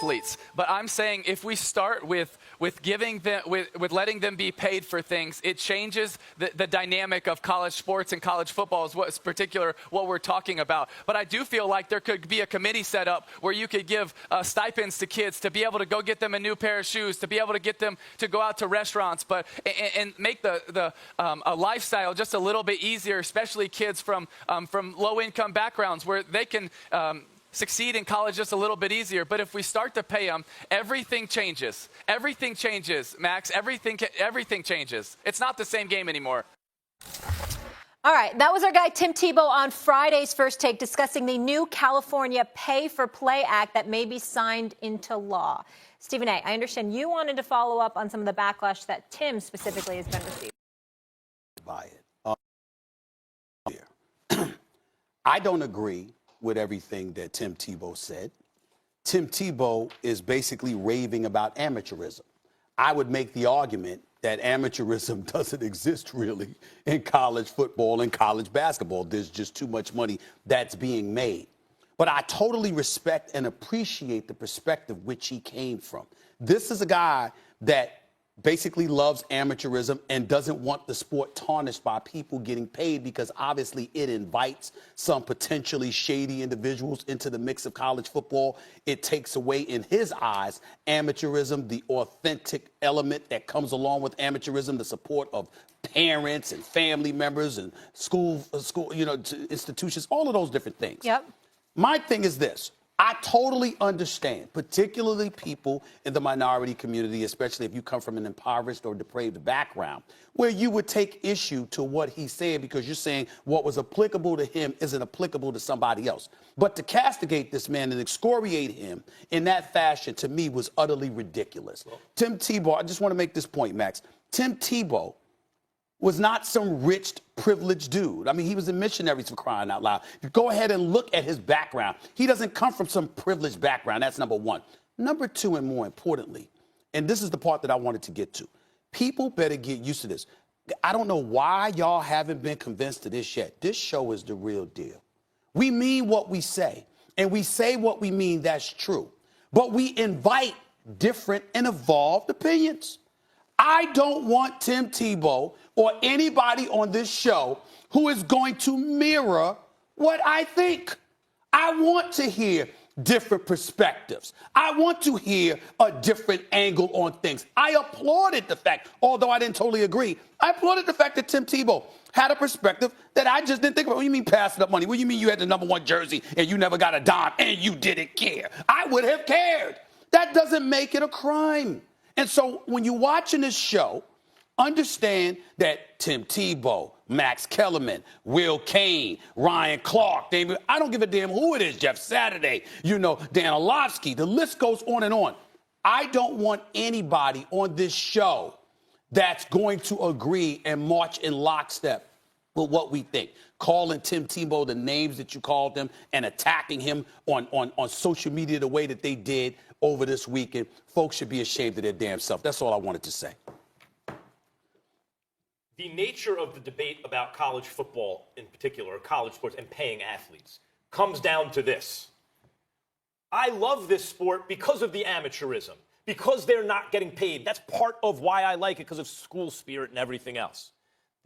athletes. But I'm saying if we start with giving them, with letting them be paid for things, it changes the dynamic of college sports and college football is what's particular what we're talking about. But I do feel like there could be a committee set up where you could give stipends to kids to be able to go get them a new pair of shoes, to be able to get them to go out to restaurants, but and make a lifestyle just a little bit easier, especially kids from low-income backgrounds where they can succeed in college just a little bit easier. But if we start to pay them, everything changes. Everything changes, Max. Everything changes. It's not the same game anymore. All right, that was our guy Tim Tebow on Friday's First Take discussing the new California Pay for Play Act that may be signed into law. Stephen A., I understand you wanted to follow up on some of the backlash that Tim specifically has been receiving. By it. I don't agree with everything that Tim Tebow said. Tim Tebow is basically raving about amateurism. I would make the argument that amateurism doesn't exist really in college football and college basketball. There's just too much money that's being made. But I totally respect and appreciate the perspective which he came from. This is a guy that basically loves amateurism and doesn't want the sport tarnished by people getting paid because obviously it invites some potentially shady individuals into the mix of college football. It takes away, in his eyes, amateurism, the authentic element that comes along with amateurism, the support of parents and family members and school, institutions, all of those different things. Yep. My thing is this. I totally understand, particularly people in the minority community, especially if you come from an impoverished or depraved background, where you would take issue to what he's saying because you're saying what was applicable to him isn't applicable to somebody else. But to castigate this man and excoriate him in that fashion, to me, was utterly ridiculous. Well, Tim Tebow, I just want to make this point, Max. Tim Tebow was not some rich, privileged dude. I mean, he was a missionary, for crying out loud. Go ahead and look at his background. He doesn't come from some privileged background. That's number one. Number two, and more importantly, and this is the part that I wanted to get to, people better get used to this. I don't know why y'all haven't been convinced of this yet. This show is the real deal. We mean what we say, and we say what we mean. That's true. But we invite different and evolved opinions. I don't want Tim Tebow or anybody on this show who is going to mirror what I think. I want to hear different perspectives. I want to hear a different angle on things. I applauded the fact, although I didn't totally agree, I applauded the fact that Tim Tebow had a perspective that I just didn't think about. What do you mean passing up money? What do you mean you had the #1 jersey and you never got a dime and you didn't care? I would have cared. That doesn't make it a crime. And so when you're watching this show, understand that Tim Tebow, Max Kellerman, Will Kane, Ryan Clark, David, I don't give a damn who it is, Jeff Saturday, Dan Orlovsky, the list goes on and on. I don't want anybody on this show that's going to agree and march in lockstep with what we think. Calling Tim Tebow the names that you called him and attacking him on social media the way that they did over this weekend. Folks should be ashamed of their damn self. That's all I wanted to say. The nature of the debate about college football in particular, or college sports and paying athletes, comes down to this. I love this sport because of the amateurism, because they're not getting paid. That's part of why I like it, because of school spirit and everything else.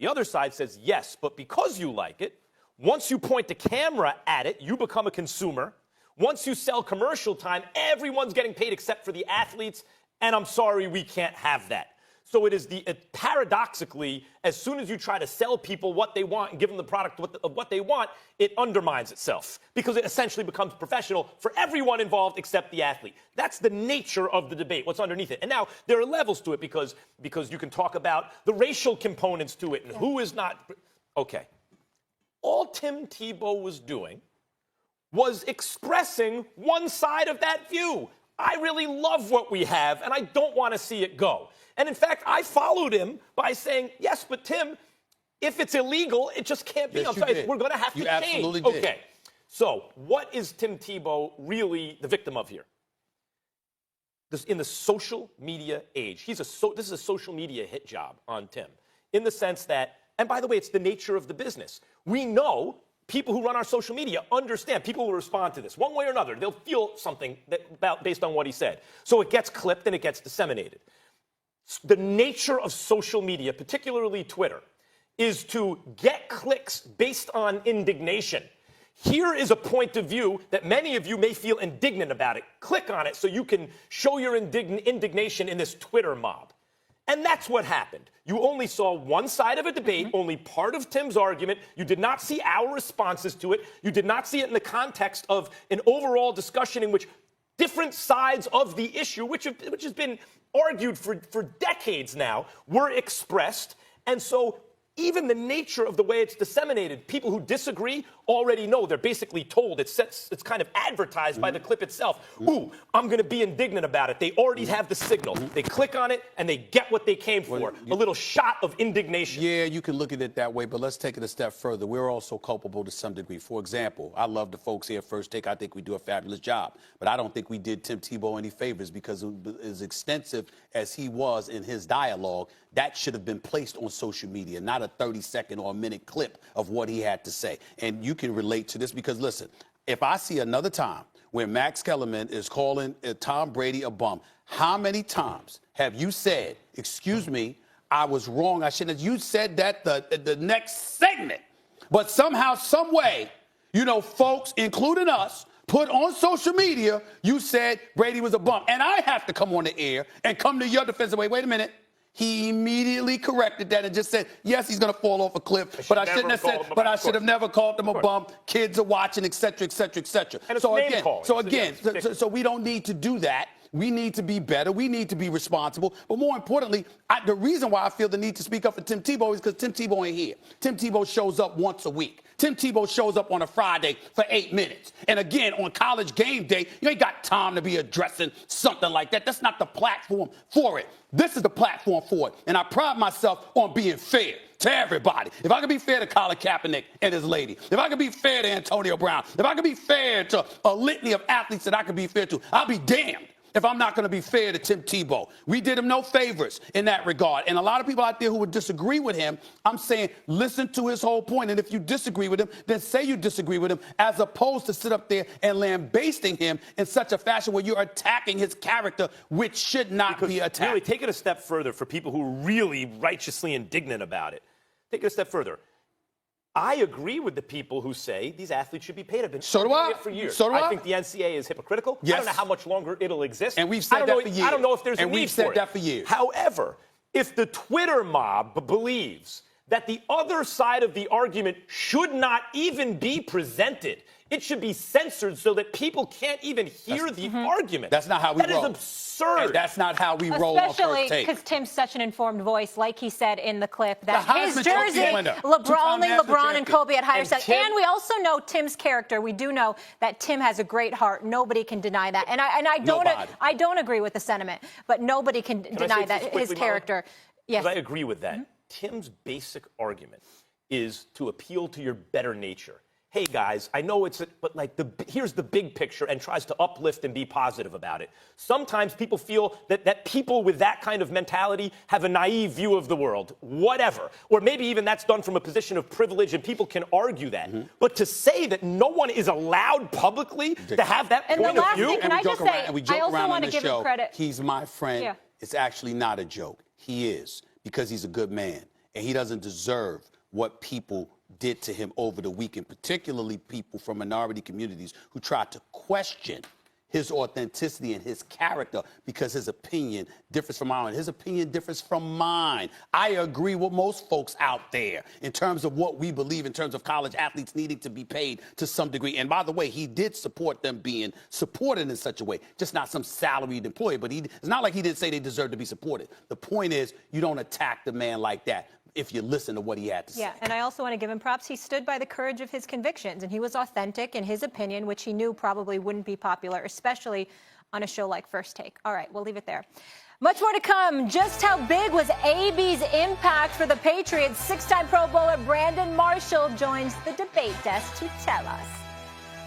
The other side says, yes, but because you like it, once you point the camera at it, you become a consumer. Once you sell commercial time, everyone's getting paid except for the athletes, and I'm sorry, we can't have that. So it is paradoxically, as soon as you try to sell people what they want and give them the product of what they want, it undermines itself because it essentially becomes professional for everyone involved except the athlete. That's the nature of the debate, what's underneath it. And now there are levels to it because you can talk about the racial components to it and who is not. Okay. All Tim Tebow was doing was expressing one side of that view. I really love what we have, and I don't want to see it go. And in fact, I followed him by saying, yes, but Tim, if it's illegal, it just can't be. Yes, I'm sorry, did. We're going to have to you change. Absolutely did. Okay. So what is Tim Tebow really the victim of here? In the social media age, this is a social media hit job on Tim, in the sense that, and by the way, it's the nature of the business. We know people who run our social media understand. People will respond to this one way or another. They'll feel something based on what he said. So it gets clipped and it gets disseminated. The nature of social media, particularly Twitter, is to get clicks based on indignation. Here is a point of view that many of you may feel indignant about it. Click on it so you can show your indignation in this Twitter mob. And that's what happened. You only saw one side of a debate, only part of Tim's argument. You did not see our responses to it. You did not see it in the context of an overall discussion in which different sides of the issue, which has been argued for decades now, were expressed. And so even the nature of the way it's disseminated, people who disagree already know. They're basically told. It's kind of advertised by the clip itself. Ooh, I'm going to be indignant about it. They already have the signal. They click on it, and they get what they came for, a little shot of indignation. Yeah, you can look at it that way, but let's take it a step further. We're also culpable to some degree. For example, I love the folks here at First Take. I think we do a fabulous job, but I don't think we did Tim Tebow any favors because as extensive as he was in his dialogue, that should have been placed on social media, not a 30-second or a minute clip of what he had to say. And you can relate to this because, listen, if I see another time where Max Kellerman is calling Tom Brady a bum, how many times have you said, excuse me, I was wrong, I shouldn't have? You said that the next segment. But somehow, some way, you know, folks, including us, put on social media, you said Brady was a bum. And I have to come on the air and come to your defense and wait a minute. He immediately corrected that and just said, yes, he's going to fall off a cliff, but I shouldn't have said, but I should have never called him a bum. Kids are watching, et cetera, et cetera, et cetera. And it's so we don't need to do that. We need to be better. We need to be responsible. But more importantly, the reason why I feel the need to speak up for Tim Tebow is because Tim Tebow ain't here. Tim Tebow shows up once a week. Tim Tebow shows up on a Friday for 8 minutes. And again, on College game day, you ain't got time to be addressing something like that. That's not the platform for it. This is the platform for it. And I pride myself on being fair to everybody. If I could be fair to Colin Kaepernick and his lady, if I could be fair to Antonio Brown, if I could be fair to a litany of athletes that I could be fair to, I'll be damned if I'm not going to be fair to Tim Tebow. We did him no favors in that regard. And a lot of people out there who would disagree with him, I'm saying listen to his whole point. And if you disagree with him, then say you disagree with him, as opposed to sit up there and lambasting him in such a fashion where you're attacking his character, which should not be attacked. Really, take it a step further for people who are really righteously indignant about it. Take it a step further. I agree with the people who say these athletes should be paid. I've been saying it for years. So do I. I think the NCAA is hypocritical. Yes. I don't know how much longer it'll exist. And we've said that for years. I don't know if there's a need for it. And we've said that for years. However, if the Twitter mob believes that the other side of the argument should not even be presented, it should be censored so that people can't even hear the argument. That's not how we roll. That is absurd. And that's not how we roll on First Especially Take. because Tim's such an informed voice, like he said in the clip, that his Heisman jersey, winner. only LeBron and Kobe at higher stakes. Tim- And we also know Tim's character. We do know that Tim has a great heart. Nobody can deny that. And I don't agree with the sentiment, but nobody can deny that his character. Yes. But I agree with that. Tim's basic argument is to appeal to your better nature. Hey guys, I know here's the big picture, and tries to uplift and be positive about it. Sometimes people feel that people with that kind of mentality have a naive view of the world, whatever. Or maybe even that's done from a position of privilege, and people can argue that. But to say that no one is allowed publicly to have that point of view. Can I just say, I also want to give him credit. He's my friend. Yeah. It's actually not a joke. He is, because he's a good man, and he doesn't deserve what people did to him over the weekend, particularly people from minority communities who tried to question his authenticity and his character because his opinion differs from mine. His opinion differs from mine. I agree with most folks out there in terms of what we believe in terms of college athletes needing to be paid to some degree. And by the way, he did support them being supported in such a way, just not some salaried employee. But it's not like he didn't say they deserve to be supported. The point is, you don't attack the man like that if you listen to what he had to say. Yeah, and I also want to give him props. He stood by the courage of his convictions, and he was authentic in his opinion, which he knew probably wouldn't be popular, especially on a show like First Take. All right, we'll leave it there. Much more to come. Just how big was AB's impact for the Patriots? Six-time Pro Bowler Brandon Marshall joins the debate desk to tell us.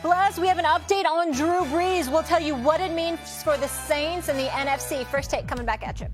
Plus, we have an update on Drew Brees. We'll tell you what it means for the Saints and the NFC. First Take coming back at you.